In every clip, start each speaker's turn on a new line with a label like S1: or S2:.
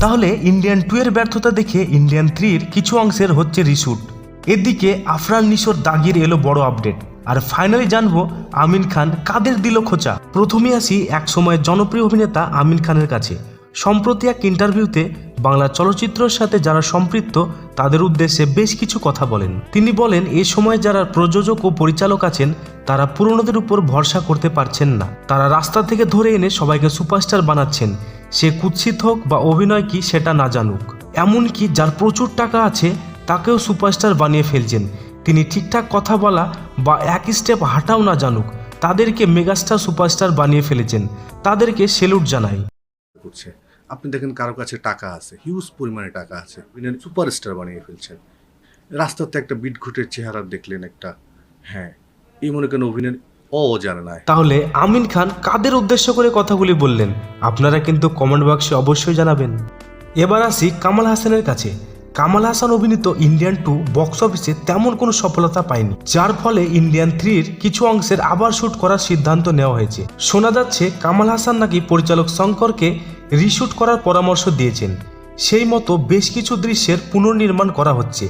S1: তাহলে ইন্ডিয়ান 2 এর ব্যর্থতা দেখে ইন্ডিয়ান 3 এর কিছু অংশের হচ্ছে রিশুট। এদিকে আফরান নিশোর দাগির এলো বড় আপডেট। আর ফাইনালি জানবো আমিন খান কাদের দিল খোঁচা। প্রথমে আসি এক সময়ের জনপ্রিয় অভিনেতা আমিন খানের কাছে। সম্প্রতি এক ইন্টারভিউতে বাংলা চলচ্চিত্রের সাথে যারা সম্পৃক্ত তাদের উদ্দেশ্যে বেশ কিছু কথা বলেন। তিনি বলেন, এই সময় যারা প্রযোজক ও পরিচালক আছেন তারা পুরনোদের উপর ভরসা করতে পারছেন না। তারা রাস্তা থেকে ধরে এনে সবাইকে সুপারস্টার বানাচ্ছেন, সে কুৎসিত হোক বা অভিনয় কি সেটা না জানুক। এমনকি যার প্রচুর টাকা আছে তাকেও সুপারস্টার বানিয়ে ফেলছেন। তিনি ঠিকঠাক কথা বলা বা এক স্টেপ হাঁটাও না জানুক, তাদেরকে মেগাস্টার সুপারস্টার বানিয়ে ফেলেছেন। তাদেরকে সেলুট জানাই।
S2: আপনি দেখেন কারো কাছে টাকা আছে, হিউজ পরিমাণে টাকা আছে, সুপারস্টার বানিয়ে ফেলছেন। রাস্তাতে একটা বিটঘুটের চেহারা দেখলেন একটা, হ্যাঁ এই মনে করেন অভিনয় জানে না।
S1: তাহলে আমিন খান কাদের উদ্দেশ্য করে কথাগুলি বললেন আপনারা কিন্তু কমেন্ট বক্সে অবশ্যই জানাবেন। এবার আসি কামাল হাসানের কাছে। কামাল হাসান অভিনীত ইন্ডিয়ান 2 বক্স অফিসে তেমন কোনো সফলতা পায়নি, যার ফলে ইন্ডিয়ান 3 এর কিছু অংশের আবার শুট করার সিদ্ধান্ত নেওয়া হয়েছে। শোনা যাচ্ছে কামাল হাসান নাকি পরিচালক শঙ্করকে রিশুট করার পরামর্শ দিয়েছেন। সেই মতো বেশ কিছু দৃশ্যের পুনর্নির্মাণ করা হচ্ছে,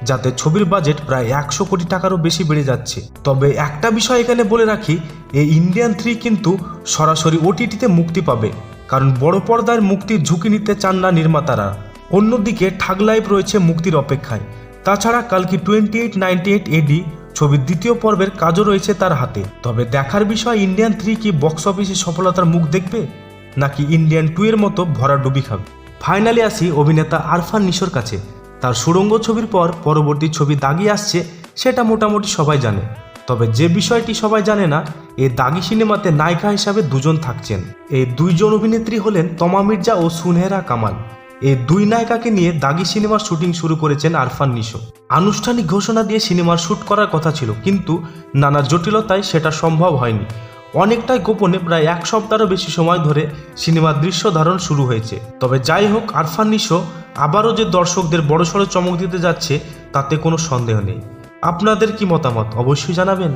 S1: যাতে ছবির বাজেট প্রায় 100 কোটি টাকারও বেশি বেড়ে যাচ্ছে। তবে একটা বিষয় এখানে বলে রাখি, এই ইন্ডিয়ান 3 কিন্তু সরাসরি OTT-তে মুক্তি পাবে, কারণ বড় পর্দায় মুক্তির ঝুঁকি নিতে চান না নির্মাতারা। অন্যদিকে ঠাগ লাইভ রয়েছে মুক্তির অপেক্ষায়। তাছাড়া কালকি 2898 AD ছবির দ্বিতীয় পর্বের কাজও রয়েছে তার হাতে। তবে দেখার বিষয় ইন্ডিয়ান 3 কি বক্স অফিসে সফলতার মুখ দেখবে নাকি ইন্ডিয়ান 2 এর মতো ভরাডুবি খাবে। ফাইনালি আসি অভিনেতা আরফান নিশোর কাছে। তার সুড়ঙ্গ ছবির পর পরবর্তী ছবি দাগি আসছে, সেটা মোটামুটি সবাই জানে। তবে যে বিষয়টি সবাই জানে না, এই দাগি সিনেমাতে নায়িকা হিসাবে দুজন থাকছেন। এই দুইজন অভিনেত্রী হলেন তমা মির্জা ও সুনহেরা কামাল। এই দুই নায়িকাকে নিয়ে দাগি সিনেমার শুটিং শুরু করেছেন আরফান নিশো। আনুষ্ঠানিক ঘোষণা দিয়ে সিনেমার শুট করার কথা ছিল, কিন্তু নানা জটিলতায় সেটা সম্ভব হয়নি। অনেকটাই গোপনে প্রায় 1 সপ্তাহেরও বেশি সময় ধরে সিনেমার দৃশ্য ধারণ শুরু হয়েছে। তবে যাই হোক, আরফান নিশো আবারও যে দর্শকদের বড়সড় চমক দিতে যাচ্ছে তাতে কোনো সন্দেহ নেই। আপনাদের কি মতামত অবশ্যই জানাবেন।